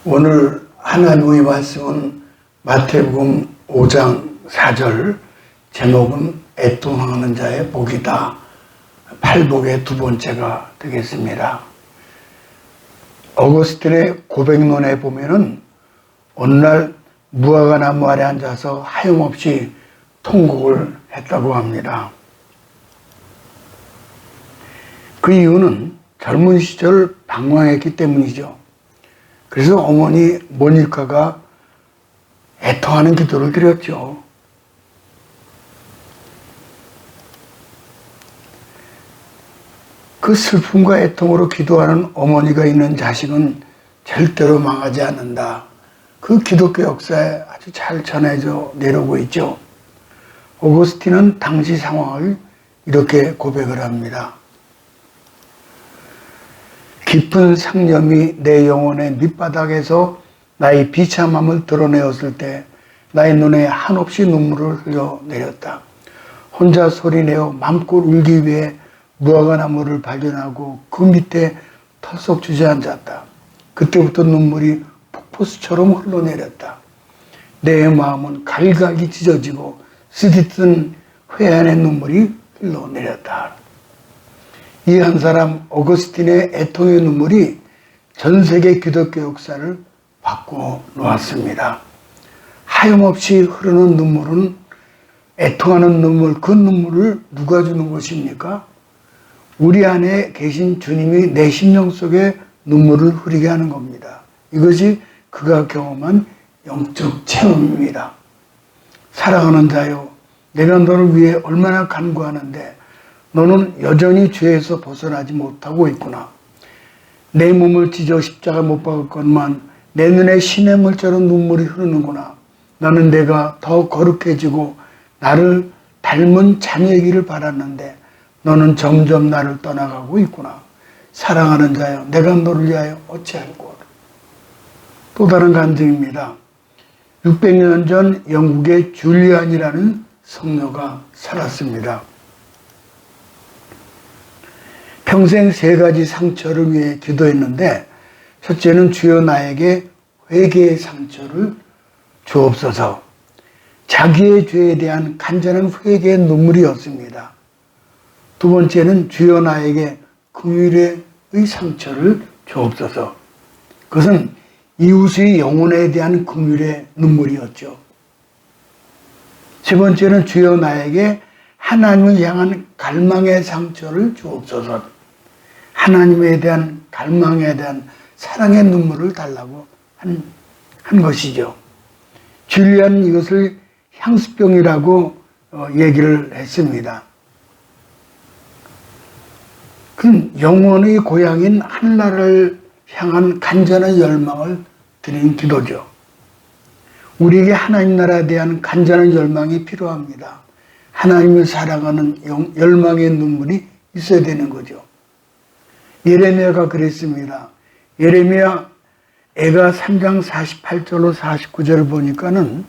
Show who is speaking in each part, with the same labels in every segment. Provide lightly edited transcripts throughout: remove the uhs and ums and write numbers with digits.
Speaker 1: 오늘 하나님의 말씀은 마태복음 5장 4절, 제목은 애통하는 자의 복이다. 팔복의 두 번째가 되겠습니다. 어거스틴의 고백론에 보면은 어느 날 무화과나무 아래 앉아서 하염없이 통곡을 했다고 합니다. 그 이유는 젊은 시절 방황했기 때문이죠. 그래서 어머니 모니카가 애통하는 기도를 드렸죠. 그 슬픔과 애통으로 기도하는 어머니가 있는 자식은 절대로 망하지 않는다. 그 기독교 역사에 아주 잘 전해져 내려오고 있죠. 오거스틴은 당시 상황을 이렇게 고백을 합니다. 깊은 상념이 내 영혼의 밑바닥에서 나의 비참함을 드러내었을 때 나의 눈에 한없이 눈물을 흘려내렸다. 혼자 소리내어 맘껏 울기 위해 무화과나무를 발견하고 그 밑에 털썩 주저앉았다. 그때부터 눈물이 폭포수처럼 흘러내렸다. 내 마음은 갈갈이 찢어지고 쓰디쓴 회한의 눈물이 흘러내렸다. 이 한 사람 어거스틴의 애통의 눈물이 전 세계 기독교 역사를 바꿔 놓았습니다. 하염없이 흐르는 눈물은 애통하는 눈물, 그 눈물을 누가 주는 것입니까? 우리 안에 계신 주님이 내 심령 속에 눈물을 흐리게 하는 겁니다. 이것이 그가 경험한 영적 체험입니다. 사랑하는 자여, 내가 너를 위해 얼마나 간구하는데 너는 여전히 죄에서 벗어나지 못하고 있구나. 내 몸을 찢어 십자가 못 박았건만 내 눈에 시냇물처럼 눈물이 흐르는구나. 나는 내가 더 거룩해지고 나를 닮은 자녀이기를 바랐는데 너는 점점 나를 떠나가고 있구나. 사랑하는 자여, 내가 너를 위하여 어찌할꼬. 또 다른 간증입니다. 600년 전 영국의 줄리안이라는 성녀가 살았습니다. 평생 세 가지 상처를 위해 기도했는데 첫째는 주여 나에게 회개의 상처를 주옵소서. 자기의 죄에 대한 간절한 회개의 눈물이었습니다. 두 번째는 주여 나에게 긍휼의 상처를 주옵소서. 그것은 이웃의 영혼에 대한 긍휼의 눈물이었죠. 세 번째는 주여 나에게 하나님을 향한 갈망의 상처를 주옵소서. 하나님에 대한 갈망에 대한 사랑의 눈물을 달라고 한 것이죠. 줄리안은 이것을 향수병이라고 얘기를 했습니다. 그 영혼의 고향인 하늘나라를 향한 간절한 열망을 드리는 기도죠. 우리에게 하나님 나라에 대한 간절한 열망이 필요합니다. 하나님을 사랑하는 열망의 눈물이 있어야 되는 거죠. 예레미야가 그랬습니다. 예레미야 애가 3장 48절로 49절을 보니까는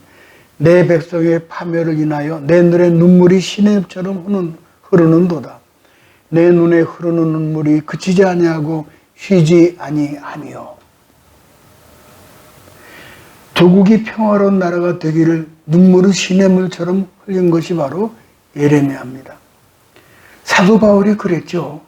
Speaker 1: 내 백성의 파멸을 인하여 내 눈에 눈물이 시냇처럼 흐르는도다. 내 눈에 흐르는 눈물이 그치지 아니하고 쉬지 아니하며 조국이 평화로운 나라가 되기를 눈물을 시냇물처럼 흘린 것이 바로 예레미야입니다. 사도 바울이 그랬죠.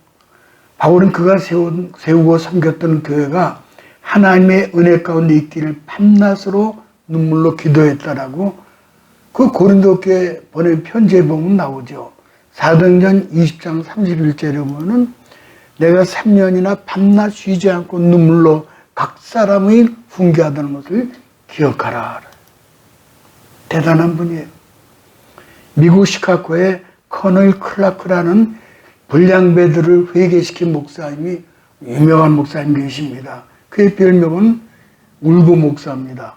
Speaker 1: 바울은 그가 세우고 섬겼던 교회가 하나님의 은혜 가운데 있기를 밤낮으로 눈물로 기도했다라고 그 고린도 교회에 보낸 편지에 보면 나오죠. 사도행전 20장 31절에 보면은 내가 3년이나 밤낮 쉬지 않고 눈물로 각 사람의 훈계하던 것을 기억하라. 대단한 분이에요. 미국 시카고의 커널 클라크라는 불량배들을 회개시킨 목사님이 유명한 목사님 계십니다. 그의 별명은 울고 목사입니다.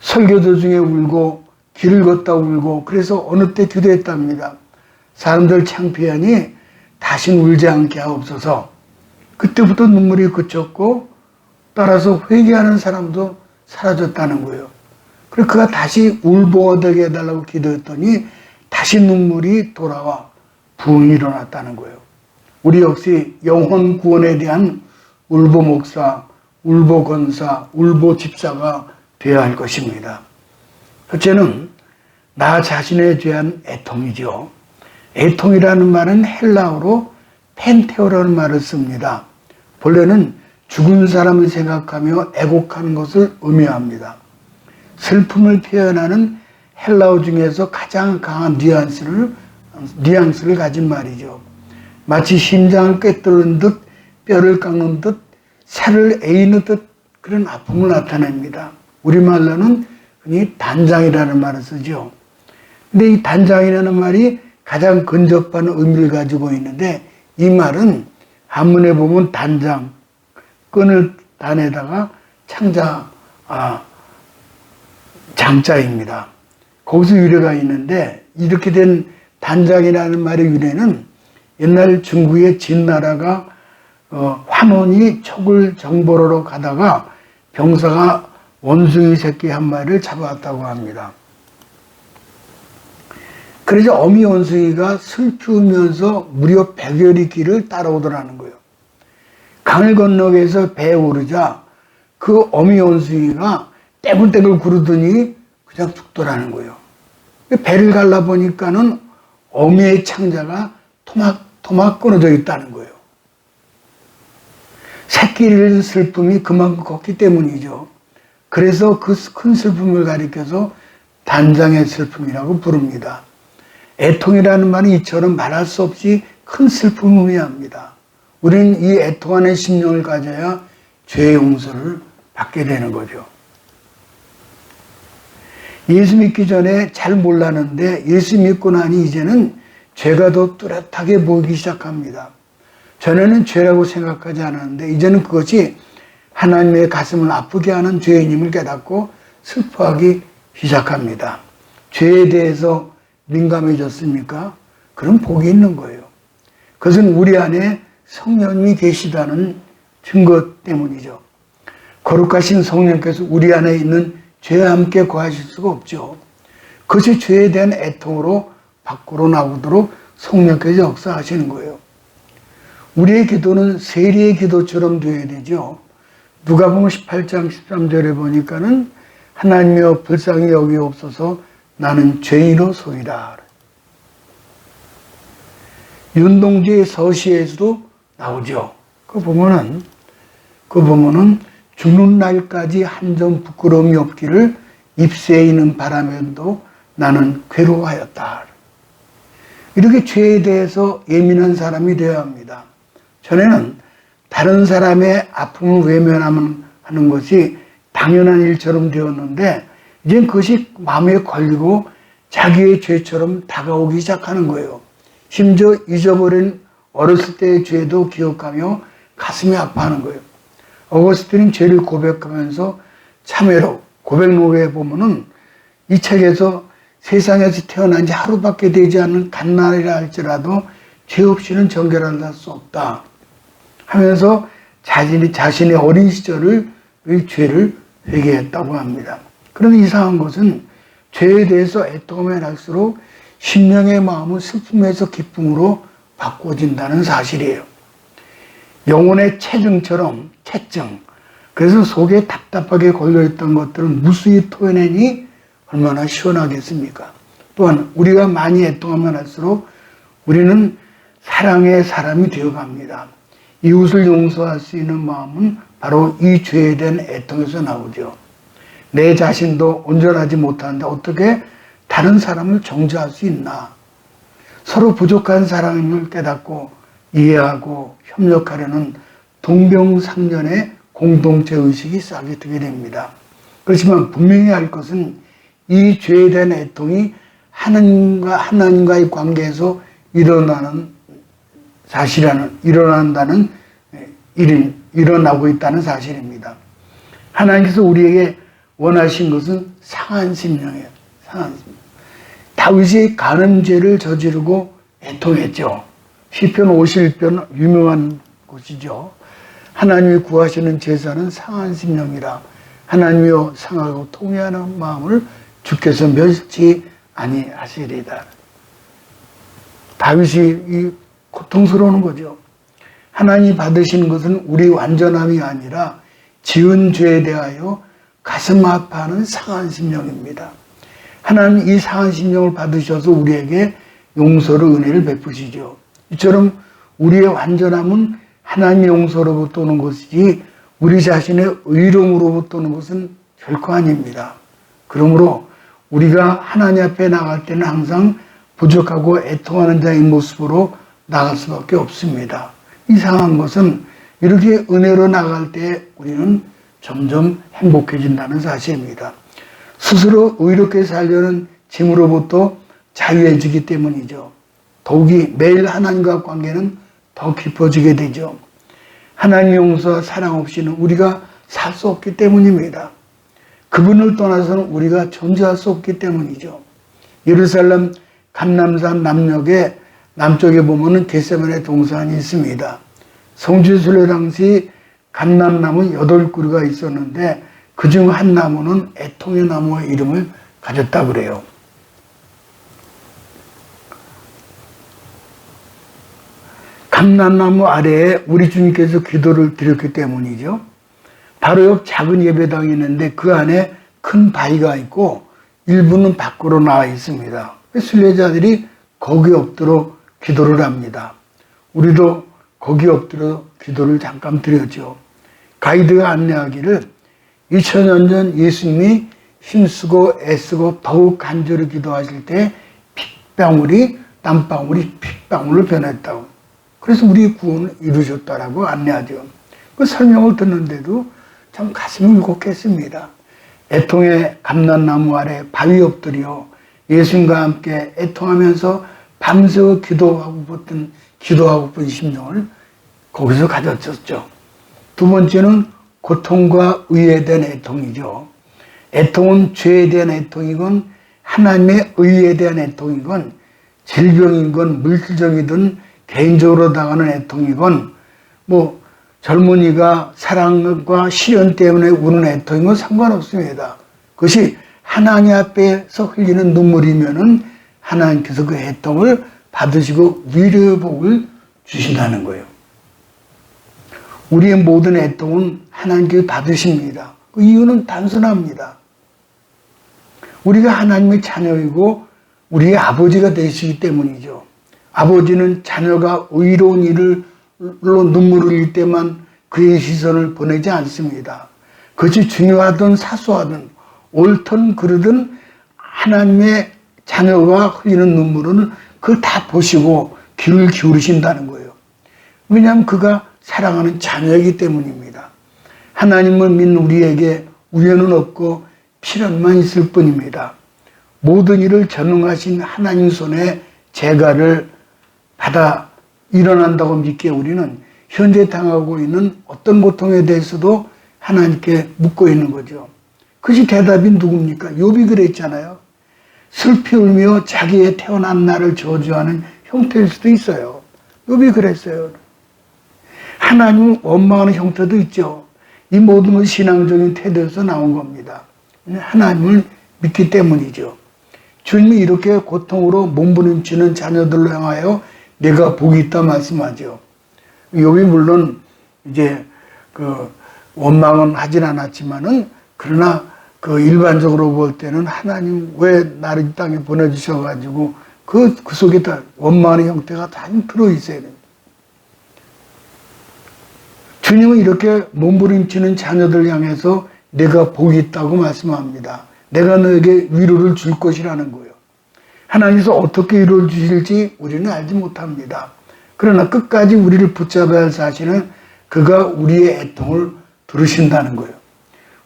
Speaker 1: 설교 도중에 울고 길을 걷다 울고 그래서 어느 때 기도했답니다. 사람들 창피하니 다신 울지 않게 하옵소서. 그때부터 눈물이 그쳤고 따라서 회개하는 사람도 사라졌다는 거예요. 그래서 그가 다시 울보가 되게 해달라고 기도했더니 다시 눈물이 돌아와 부흥이 일어났다는 거예요. 우리 역시 영혼 구원에 대한 울보 목사, 울보건사, 울보집사가 되어야 할 것입니다. 첫째는 나 자신에 대한 애통이죠. 애통이라는 말은 헬라어로 펜테오라는 말을 씁니다. 본래는 죽은 사람을 생각하며 애곡하는 것을 의미합니다. 슬픔을 표현하는 헬라어 중에서 가장 강한 뉘앙스를 가진 말이죠. 마치 심장을 꿰뚫는 듯, 뼈를 깎는 듯, 살을 에이는 듯 그런 아픔을 나타냅니다. 우리말로는 흔히 단장이라는 말을 쓰죠. 근데 이 단장이라는 말이 가장 근접한 의미를 가지고 있는데, 이 말은 한문에 보면 단장, 끈을 단에다가 장자입니다. 거기서 유래가 있는데, 이렇게 된 단장이라는 말의 유래는 옛날 중국의 진나라가 환원이 촉을 정보로 가다가 병사가 원숭이 새끼 한 마리를 잡아왔다고 합니다. 그래서 어미 원숭이가 슬프면서 무려 100여리 길을 따라오더라는 거예요. 강을 건너기 위해서 배에 오르자 그 어미 원숭이가 떼굴떼굴 구르더니 그냥 죽더라는 거예요. 배를 갈라보니까는 어미의 창자가 토막 끊어져 있다는 거예요. 새끼를 슬픔이 그만큼 컸기 때문이죠. 그래서 그 큰 슬픔을 가리켜서 단장의 슬픔이라고 부릅니다. 애통이라는 말은 이처럼 말할 수 없이 큰 슬픔을 의미합니다. 우리는 이 애통하는 심령을 가져야 죄의 용서를 받게 되는 거죠. 예수 믿기 전에 잘 몰랐는데 예수 믿고 나니 이제는 죄가 더 뚜렷하게 보이기 시작합니다. 전에는 죄라고 생각하지 않았는데 이제는 그것이 하나님의 가슴을 아프게 하는 죄인임을 깨닫고 슬퍼하기 시작합니다. 죄에 대해서 민감해졌습니까? 그럼 복이 있는 거예요. 그것은 우리 안에 성령님이 계시다는 증거 때문이죠. 거룩하신 성령께서 우리 안에 있는 죄와 함께 거하실 수가 없죠. 그것이 죄에 대한 애통으로 밖으로 나오도록 성령께서 역사하시는 거예요. 우리의 기도는 세리의 기도처럼 되어야 되죠. 누가복음 18장 13절에 보니까는 하나님이여 불쌍히 여기옵소서 나는 죄인으로소이다. 윤동주의 서시에서도 나오죠. 그거 보면은 죽는 날까지 한 점 부끄러움이 없기를 입새에 있는 바람에도 나는 괴로워하였다. 이렇게 죄에 대해서 예민한 사람이 되어야 합니다. 전에는 다른 사람의 아픔을 외면하는 것이 당연한 일처럼 되었는데 이제 그것이 마음에 걸리고 자기의 죄처럼 다가오기 시작하는 거예요. 심지어 잊어버린 어렸을 때의 죄도 기억하며 가슴이 아파하는 거예요. 어거스틴은 죄를 고백하면서 참회로 고백록에 보면은 이 책에서 세상에서 태어난 지 하루밖에 되지 않은 갓난이라 할지라도 죄 없이는 정결할 수 없다 하면서 자신의 어린 시절의 죄를 회개했다고 합니다. 그런데 이상한 것은 죄에 대해서 애통하면 할수록 심령의 마음은 슬픔에서 기쁨으로 바꿔진다는 사실이에요. 영혼의 체증처럼 체증. 그래서 속에 답답하게 걸려있던 것들을 무수히 토해내니 얼마나 시원하겠습니까? 또한 우리가 많이 애통하면 할수록 우리는 사랑의 사람이 되어갑니다. 이웃을 용서할 수 있는 마음은 바로 이 죄에 대한 애통에서 나오죠. 내 자신도 온전하지 못하는데 어떻게 다른 사람을 정죄할 수 있나? 서로 부족한 사랑을 깨닫고 이해하고 협력하려는 동병상련의 공동체 의식이 쌓게 되게 됩니다. 그렇지만 분명히 할 것은 이 죄에 대한 애통이 하나님과의 관계에서 일어나고 있다는 사실입니다. 하나님께서 우리에게 원하신 것은 상한 심령이에요. 상한 심령. 다윗이 간음죄를 저지르고 애통했죠. 시편 51편 유명한 곳이죠. 하나님이 구하시는 제사는 상한 심령이라 하나님이여 상하고 통회하는 마음을 주께서 멸치 아니하시리다. 다윗이 고통스러운 거죠. 하나님이 받으시는 것은 우리 완전함이 아니라 지은 죄에 대하여 가슴 아파하는 상한 심령입니다. 하나님 이 상한 심령을 받으셔서 우리에게 용서를 은혜를 베푸시죠. 이처럼 우리의 완전함은 하나님의 용서로부터 오는 것이지 우리 자신의 의로움으로부터 오는 것은 결코 아닙니다. 그러므로 우리가 하나님 앞에 나갈 때는 항상 부족하고 애통하는 자의 모습으로 나갈 수밖에 없습니다. 이상한 것은 이렇게 은혜로 나갈 때 우리는 점점 행복해진다는 사실입니다. 스스로 의롭게 살려는 짐으로부터 자유해지기 때문이죠. 더욱이 매일 하나님과 관계는 더 깊어지게 되죠. 하나님의 용서와 사랑 없이는 우리가 살 수 없기 때문입니다. 그분을 떠나서는 우리가 존재할 수 없기 때문이죠. 예루살렘 감람산 남녘에 남쪽에 보면은 겟세마네 동산이 있습니다. 성지순례 당시 감람나무 8그루가 있었는데 그중 한 나무는 애통의 나무의 이름을 가졌다 그래요. 감람나무 아래에 우리 주님께서 기도를 드렸기 때문이죠. 바로 옆 작은 예배당이 있는데 그 안에 큰 바위가 있고 일부는 밖으로 나와 있습니다. 순례자들이 거기 엎드려 기도를 합니다. 우리도 거기 엎드려 기도를 잠깐 드렸죠. 가이드가 안내하기를 2000년 전 예수님이 힘쓰고 애쓰고 더욱 간절히 기도하실 때 핏방울이 땀방울이 핏방울로 변했다고. 그래서 우리의 구원을 이루셨다라고 안내하죠. 그 설명을 듣는데도 참 가슴이 울컥했습니다. 애통의 감람나무 아래 바위 엎드려 예수님과 함께 애통하면서 밤새워 기도하고픈 심령을 거기서 가졌었죠. 두 번째는 고통과 의에 대한 애통이죠. 애통은 죄에 대한 애통이건 하나님의 의에 대한 애통이건 질병이건 물질적이든 개인적으로 당하는 애통이건 뭐 젊은이가 사랑과 시련 때문에 우는 애통이건 상관없습니다. 그것이 하나님 앞에서 흘리는 눈물이면은 하나님께서 그 애통을 받으시고 위로의 복을 주신다는 거예요. 우리의 모든 애통은 하나님께서 받으십니다. 그 이유는 단순합니다. 우리가 하나님의 자녀이고 우리의 아버지가 되시기 때문이죠. 아버지는 자녀가 의로운 일로 눈물을 흘릴 때만 그의 시선을 보내지 않습니다. 그것이 중요하든 사소하든 옳든 그르든 하나님의 자녀가 흘리는 눈물은 그걸 다 보시고 귀를 기울이신다는 거예요. 왜냐하면 그가 사랑하는 자녀이기 때문입니다. 하나님을 믿는 우리에게 우연은 없고 필연만 있을 뿐입니다. 모든 일을 전능하신 하나님 손에 재가를 받아 일어난다고 믿기에 우리는 현재 당하고 있는 어떤 고통에 대해서도 하나님께 묻고 있는 거죠. 그것이 대답이 누굽니까? 욥이 그랬잖아요. 슬피 울며 자기의 태어난 날을 저주하는 형태일 수도 있어요. 욥이 그랬어요. 하나님을 원망하는 형태도 있죠. 이 모든 건 신앙적인 태도에서 나온 겁니다. 하나님을 믿기 때문이죠. 주님이 이렇게 고통으로 몸부림치는 자녀들로 향하여 내가 복이 있다 말씀하죠. 욥이 물론 이제 그 원망은 하진 않았지만은 그러나 그 일반적으로 볼 때는 하나님 왜 나를 이 땅에 보내주셔가지고 그 속에 다 원망하는 형태가 다 들어있어야 됩니다. 주님은 이렇게 몸부림치는 자녀들 향해서 내가 복이 있다고 말씀합니다. 내가 너에게 위로를 줄 것이라는 거예요. 하나님께서 어떻게 위로를 주실지 우리는 알지 못합니다. 그러나 끝까지 우리를 붙잡아야 할 사실은 그가 우리의 애통을 들으신다는 거예요.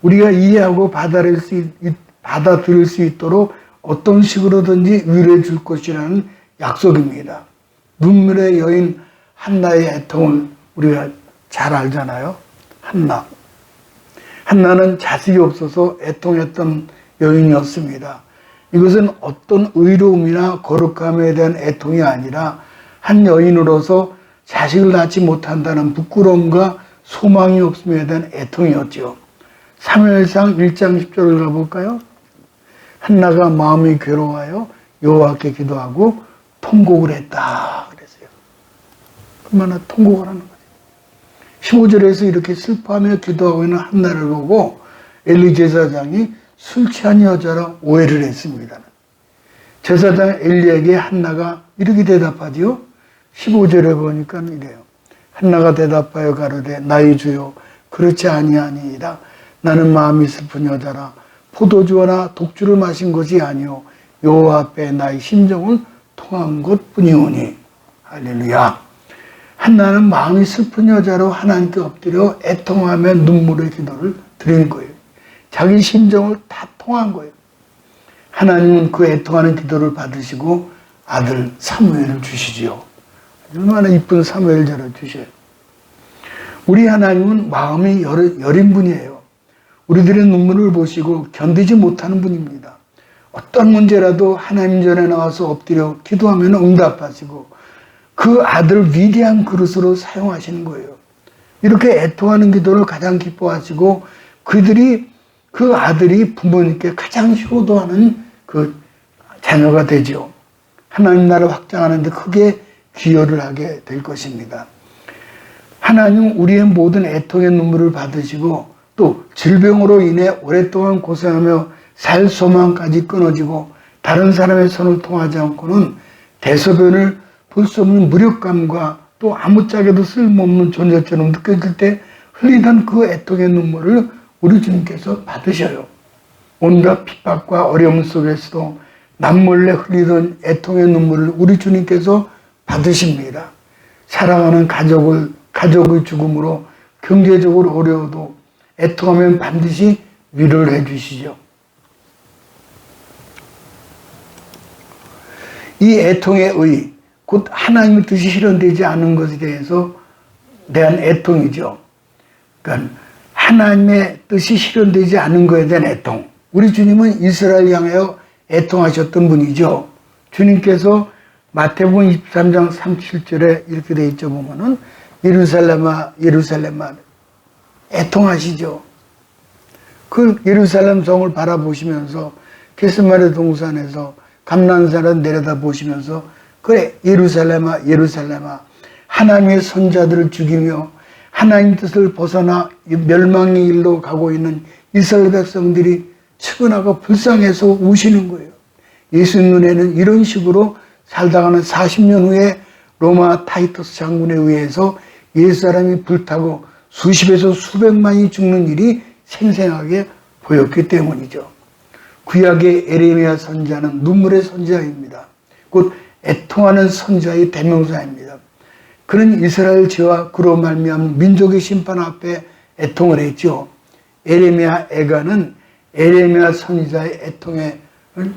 Speaker 1: 우리가 이해하고 받아들일 수 있도록 어떤 식으로든지 위로해 줄 것이라는 약속입니다. 눈물의 여인 한나의 애통을 우리가 잘 알잖아요. 한나는 자식이 없어서 애통했던 여인이었습니다. 이것은 어떤 의로움이나 거룩함에 대한 애통이 아니라 한 여인으로서 자식을 낳지 못한다는 부끄러움과 소망이 없음에 대한 애통이었죠. 사무엘상 1장 10절을 가볼까요? 한나가 마음이 괴로워하여 여호와께 기도하고 통곡을 했다 그랬어요. 얼마나 통곡을 하는 거죠. 15절에서 이렇게 슬퍼하며 기도하고 있는 한나를 보고 엘리 제사장이 술 취한 여자라 오해를 했습니다. 제사장 엘리에게 한나가 이렇게 대답하지요. 15절에 보니까 이래요. 한나가 대답하여 가로되 나의 주여 그렇지 아니하니이다. 나는 마음이 슬픈 여자라 포도주나 독주를 마신 것이 아니요 여호와 앞에 나의 심정을 통한 것뿐이오니. 할렐루야. 한나는 마음이 슬픈 여자로 하나님께 엎드려 애통하며 눈물의 기도를 드린 거예요. 자기 심정을 다 통한 거예요. 하나님은 그 애통하는 기도를 받으시고 아들 사무엘을 주시지요. 얼마나 이쁜 사무엘자를 주셔요. 우리 하나님은 마음이 여린 분이에요. 우리들의 눈물을 보시고 견디지 못하는 분입니다. 어떤 문제라도 하나님 전에 나와서 엎드려 기도하면 응답하시고 그 아들을 위대한 그릇으로 사용하시는 거예요. 이렇게 애통하는 기도를 가장 기뻐하시고 그 아들이 부모님께 가장 효도하는 그 자녀가 되죠. 하나님 나라를 확장하는 데 크게 기여를 하게 될 것입니다. 하나님은 우리의 모든 애통의 눈물을 받으시고 또 질병으로 인해 오랫동안 고생하며 살 소망까지 끊어지고 다른 사람의 손을 통하지 않고는 대소변을 볼 수 없는 무력감과 또 아무짝에도 쓸모없는 존재처럼 느껴질 때 흘리던 그 애통의 눈물을 우리 주님께서 받으셔요. 온갖 핍박과 어려움 속에서도 남몰래 흘리던 애통의 눈물을 우리 주님께서 받으십니다. 사랑하는 가족의 죽음으로 경제적으로 어려워도 애통하면 반드시 위로를 해주시죠. 이 애통의 의, 곧 하나님의 뜻이 실현되지 않은 것에 대한 애통이죠. 그러니까 하나님의 뜻이 실현되지 않은 것에 대한 애통. 우리 주님은 이스라엘 향하여 애통하셨던 분이죠. 주님께서 마태복음 23장 37절에 이렇게 되어 있죠. 보면은 예루살렘아 예루살렘아 애통하시죠. 그 예루살렘 성을 바라보시면서 겟세마네 동산에서 감난산을 내려다보시면서 그래 예루살렘아 예루살렘아 하나님의 선자들을 죽이며 하나님 뜻을 벗어나 멸망의 일로 가고 있는 이스라엘 백성들이 측은하고 불쌍해서 우시는 거예요. 예수 눈에는 이런 식으로 살다가는 40년 후에 로마 타이터스 장군에 의해서 옛사람이 불타고 수십에서 수백만이 죽는 일이 생생하게 보였기 때문이죠. 구약의 에레미야 선지자는 눈물의 선지자입니다. 곧 애통하는 선지자의 대명사입니다. 그는 이스라엘 죄와 그로 말미암은 민족의 심판 앞에 애통을 했죠. 에레미야 애가는 에레미야 선지자의 애통의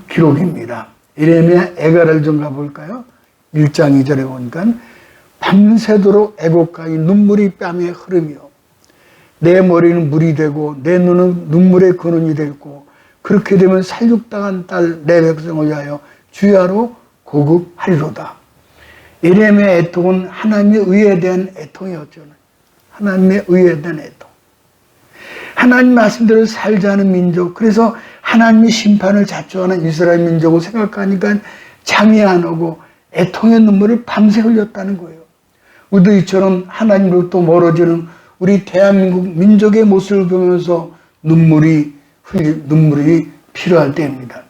Speaker 1: 기록입니다. 에레미야 애가를 좀 가볼까요? 1장 2절에 보니까 밤새도록 애곡하니 눈물이 뺨에 흐르며 내 머리는 물이 되고 내 눈은 눈물의 근원이 되고 그렇게 되면 살육당한 딸 내 백성을 위하여 주야로 고급하리로다. 에레미야의 애통은 하나님의 의에 대한 애통이었죠. 하나님의 의에 대한 애통. 하나님 말씀대로 살지 않은 민족, 그래서 하나님의 심판을 자초하는 이스라엘 민족을 생각하니까 잠이 안 오고 애통의 눈물을 밤새 흘렸다는 거예요. 우리도 이처럼 하나님으로부터 멀어지는 우리 대한민국 민족의 모습을 보면서 눈물이 필요할 때입니다.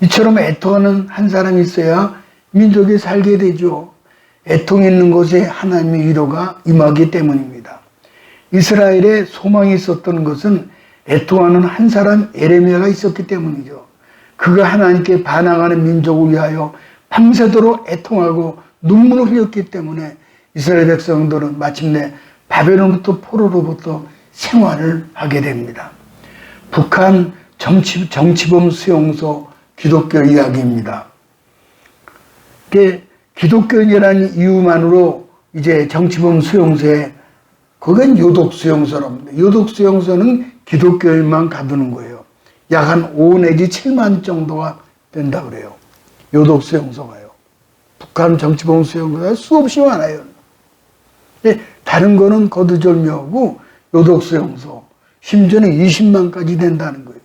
Speaker 1: 이처럼 애통하는 한 사람이 있어야 민족이 살게 되죠. 애통 있는 곳에 하나님의 위로가 임하기 때문입니다. 이스라엘에 소망이 있었던 것은 애통하는 한 사람 에레미야가 있었기 때문이죠. 그가 하나님께 반항하는 민족을 위하여 밤새도록 애통하고 눈물을 흘렸기 때문에 이스라엘 백성들은 마침내 바벨론부터 포로로부터 생활을 하게 됩니다. 북한 정치범 수용소 기독교 이야기입니다. 기독교인이라는 이유만으로 이제 정치범 수용소에, 그건 요독 수용소랍니다. 요독 수용소는 기독교인만 가두는 거예요. 약 한 5 내지 7만 정도가 된다 그래요. 요독 수용소가요. 북한 정치범 수용소가 수없이 많아요. 다른 거는 거두절미하고 요독 수용소, 심지어는 20만까지 된다는 거예요.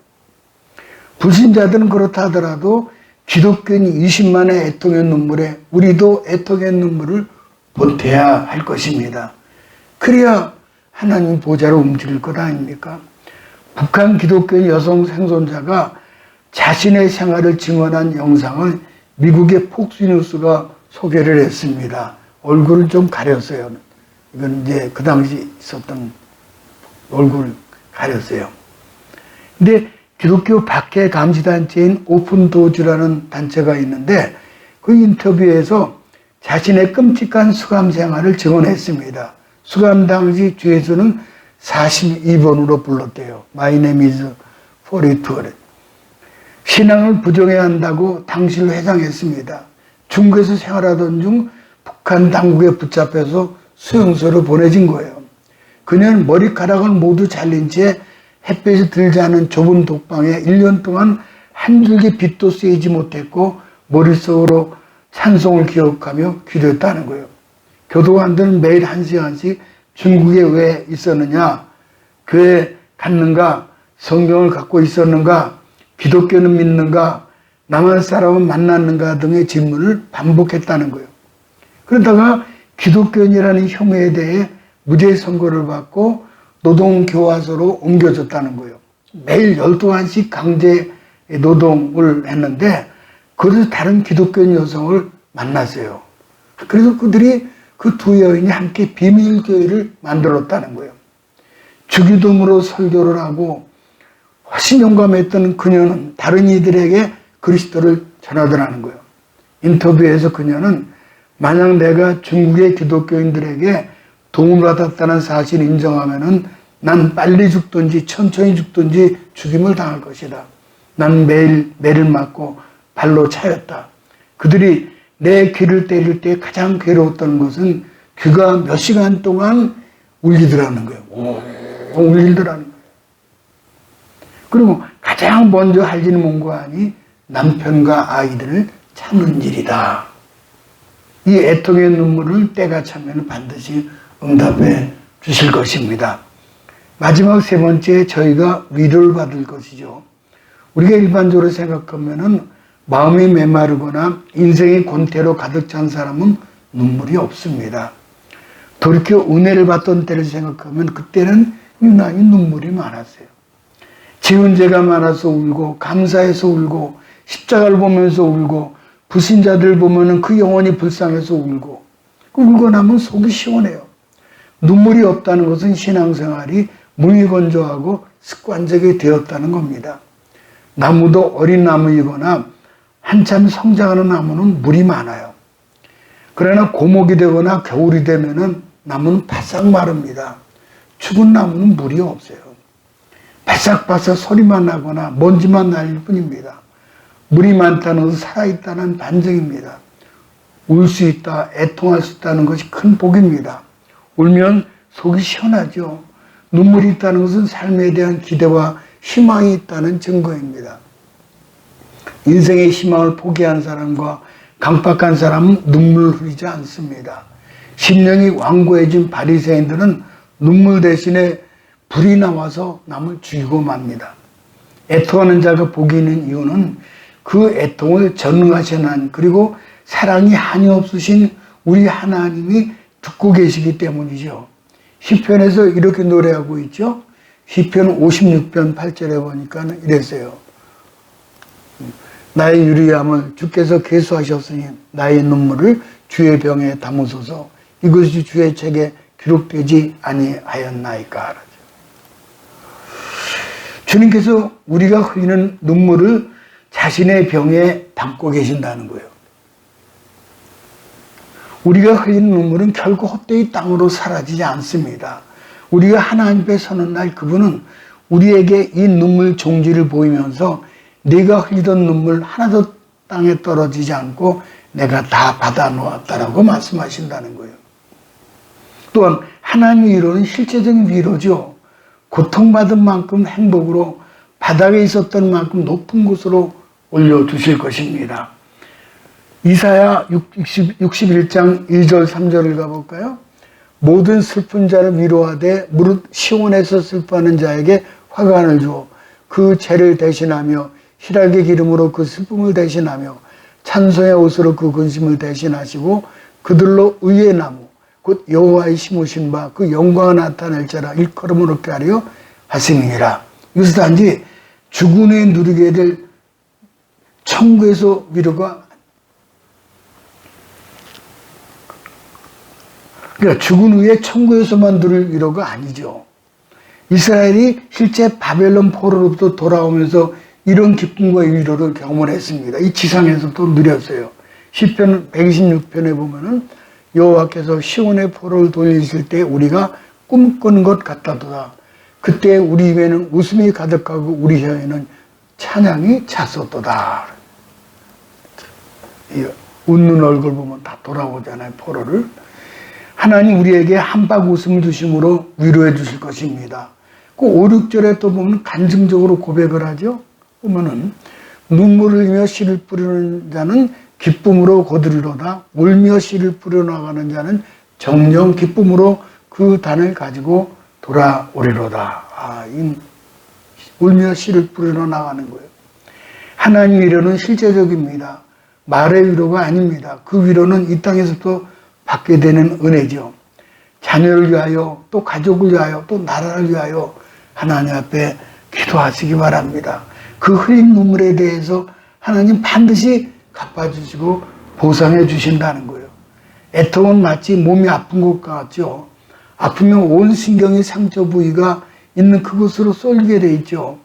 Speaker 1: 불신자들은 그렇다 하더라도 기독교인 20만의 애통의 눈물에 우리도 애통의 눈물을 보태야 할 것입니다. 그래야 하나님 보좌로 움직일 것 아닙니까? 북한 기독교 여성 생존자가 자신의 생활을 증언한 영상을 미국의 폭스뉴스가 소개를 했습니다. 얼굴을 좀 가렸어요. 이건 이제 그 당시 있었던 얼굴을 가렸어요. 근데 기독교 박해 감시단체인 오픈도어즈라는 단체가 있는데 그 인터뷰에서 자신의 끔찍한 수감 생활을 증언했습니다. 수감 당시 주에서는 42번으로 불렀대요. My name is 42. 신앙을 부정해야 한다고 당시를 회상했습니다. 중국에서 생활하던 중 북한 당국에 붙잡혀서 수용소로 보내진 거예요. 그녀는 머리카락을 모두 잘린 채 햇볕이 들지 않은 좁은 독방에 1년 동안 한 줄기 빛도 쐬지 못했고 머릿속으로 찬송을 기억하며 기도했다는 거예요. 교도관들은 매일 1시간씩 중국에 왜 있었느냐, 교회 갔는가, 성경을 갖고 있었는가, 기독교는 믿는가, 남한 사람은 만났는가 등의 질문을 반복했다는 거예요. 그러다가 기독교인이라는 혐의에 대해 무죄 선고를 받고 노동교화소로 옮겨졌다는 거예요. 매일 12시간씩 강제 노동을 했는데 그래서 다른 기독교인 여성을 만났어요. 그래서 그들이 그 두 여인이 함께 비밀교회를 만들었다는 거예요. 주기도문으로 설교를 하고 훨씬 용감했던 그녀는 다른 이들에게 그리스도를 전하더라는 거예요. 인터뷰에서 그녀는 만약 내가 중국의 기독교인들에게 도움을 받았다는 사실을 인정하면은 난 빨리 죽든지 천천히 죽든지 죽임을 당할 것이다. 난 매일 매를 맞고 발로 차였다. 그들이 내 귀를 때릴 때 가장 괴로웠던 것은 귀가 몇 시간 동안 울리더라는 거예요. 울리더라는 거예요. 그리고 가장 먼저 할 일은 뭔가 하니 남편과 아이들을 찾는 일이다. 이 애통의 눈물을 때가 차면 반드시 응답해 주실 것입니다. 마지막 세 번째, 저희가 위로를 받을 것이죠. 우리가 일반적으로 생각하면은 마음이 메마르거나 인생의 권태로 가득 찬 사람은 눈물이 없습니다. 돌이켜 은혜를 받던 때를 생각하면 그때는 유난히 눈물이 많았어요. 지은 죄가 많아서 울고 감사해서 울고 십자가를 보면서 울고 불신자들 보면은 그 영혼이 불쌍해서 울고 울고 나면 속이 시원해요. 눈물이 없다는 것은 신앙생활이 무미건조하고 습관적이 되었다는 겁니다. 나무도 어린 나무이거나 한참 성장하는 나무는 물이 많아요. 그러나 고목이 되거나 겨울이 되면은 나무는 바싹 마릅니다. 죽은 나무는 물이 없어요. 바싹바싹 소리만 나거나 먼지만 날릴 뿐입니다. 물이 많다는 것은 살아있다는 반증입니다. 울 수 있다, 애통할 수 있다는 것이 큰 복입니다. 울면 속이 시원하죠. 눈물이 있다는 것은 삶에 대한 기대와 희망이 있다는 증거입니다. 인생의 희망을 포기한 사람과 강박한 사람은 눈물을 흘리지 않습니다. 심령이 완고해진 바리새인들은 눈물 대신에 불이 나와서 남을 죽이고 맙니다. 애통하는 자가 복이 있는 이유는 그 애통을 전능하신 하나님 그리고 사랑이 한이 없으신 우리 하나님이 듣고 계시기 때문이죠. 시편에서 이렇게 노래하고 있죠. 시편 56편 8절에 보니까 이랬어요. 나의 유리함을 주께서 계수하셨으니 나의 눈물을 주의 병에 담으소서. 이것이 주의 책에 기록되지 아니하였나이까. 주님께서 우리가 흘리는 눈물을 자신의 병에 담고 계신다는 거예요. 우리가 흘리는 눈물은 결코 헛되이 땅으로 사라지지 않습니다. 우리가 하나님 앞에 서는 날 그분은 우리에게 이 눈물 종지를 보이면서 네가 흘리던 눈물 하나도 땅에 떨어지지 않고 내가 다 받아 놓았다라고 말씀하신다는 거예요. 또한 하나님의 위로는 실제적인 위로죠. 고통받은 만큼 행복으로 바닥에 있었던 만큼 높은 곳으로 올려주실 것입니다. 이사야 61장 2절 3절을 가볼까요? 모든 슬픈 자를 위로하되 무릇 시온에서 슬퍼하는 자에게 화관을 주어 그 죄를 대신하며 희락의 기름으로 그 슬픔을 대신하며 찬송의 옷으로 그 근심을 대신하시고 그들로 의의 나무 곧 여호와의 심으신 바 그 영광을 나타낼 자라 일컬음을 얻게 하려 하심이니라. 이것은 단지 죽은 후에 누리게 될 천국에서 위로가, 그러니까 죽은 후에 천국에서만 누릴 위로가 아니죠. 이스라엘이 실제 바벨론 포로로부터 돌아오면서 이런 기쁨과 위로를 경험을 했습니다. 이 지상에서도 누렸어요. 시편 126편에 보면은 여호와께서 시온의 포로를 돌리실 때 우리가 꿈꾸는 것 같다더라. 그때 우리 입에는 웃음이 가득하고 우리 혀에는 찬양이 찼었도다. 웃는 얼굴 보면 다 돌아오잖아요, 포로를. 하나님 우리에게 한박 웃음을 주심으로 위로해 주실 것입니다. 그 5, 6절에 또 보면 간증적으로 고백을 하죠. 보면은 눈물을 흘리며 씨를 뿌리는 자는 기쁨으로 거두리로다. 울며 씨를 뿌려나가는 자는 정령 기쁨으로 그 단을 가지고 돌아오리로다. 울며 씨를 뿌려 나가는 거예요. 하나님 위로는 실제적입니다. 말의 위로가 아닙니다. 그 위로는 이 땅에서도 받게 되는 은혜죠. 자녀를 위하여, 또 가족을 위하여, 또 나라를 위하여 하나님 앞에 기도하시기 바랍니다. 그 흘린 눈물에 대해서 하나님 반드시 갚아주시고 보상해 주신다는 거예요. 애통은 마치 몸이 아픈 것 같죠. 아프면 온 신경의 상처 부위가 있는 그곳으로 쏠리게 돼 있죠.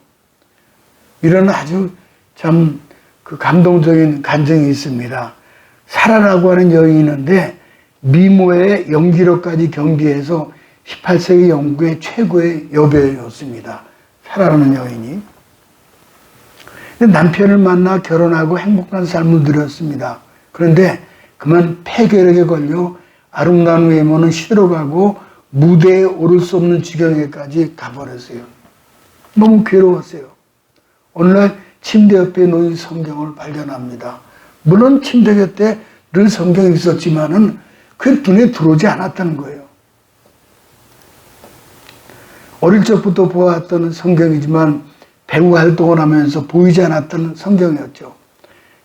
Speaker 1: 이런 아주 참 그 감동적인 간증이 있습니다. 사라라고 하는 여인이 있는데 미모의 연기력까지 경비해서 18세기 영국의 최고의 여배우였습니다. 사라라는 여인이. 남편을 만나 결혼하고 행복한 삶을 누렸습니다. 그런데 그만 폐결핵에 걸려 아름다운 외모는 시들어가고 무대에 오를 수 없는 지경에까지 가버렸어요. 너무 괴로웠어요. 어느 날 침대 옆에 놓인 성경을 발견합니다. 물론 침대 곁에 늘 성경이 있었지만은 그게 눈에 들어오지 않았다는 거예요. 어릴 적부터 보았던 성경이지만 배우 활동을 하면서 보이지 않았던 성경이었죠.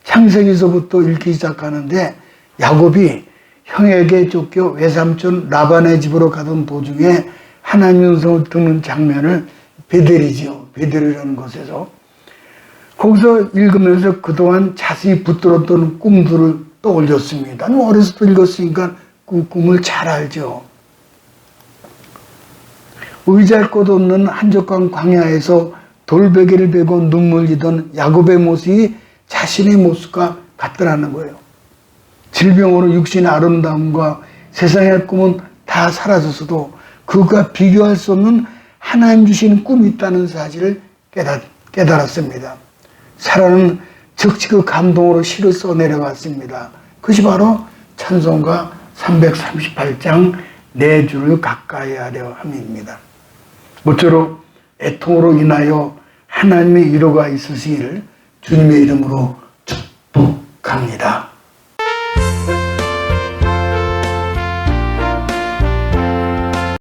Speaker 1: 창세기서부터 읽기 시작하는데 야곱이 형에게 쫓겨 외삼촌 라반의 집으로 가던 도중에 하나님의 음성을 듣는 장면을 베델이지요. 베델이라는 곳에서. 거기서 읽으면서 그동안 자신이 붙들었던 꿈들을 떠올렸습니다. 어렸을 때 읽었으니까 그 꿈을 잘 알죠. 의지할 곳 없는 한적한 광야에서 돌베개를 베고 눈물 지던 야곱의 모습이 자신의 모습과 같더라는 거예요. 질병으로 육신의 아름다움과 세상의 꿈은 다 사라졌어도 그가 비교할 수 없는 하나님 주신 꿈이 있다는 사실을 깨달았습니다. 사라는 즉시 그 감동으로 시를 써내려갔습니다. 그것이 바로 찬송가 338장 내 주를 가까이 하려 함입니다. 모쪼록 애통으로 인하여 하나님의 위로가 있으시기를 주님의 이름으로 축복합니다.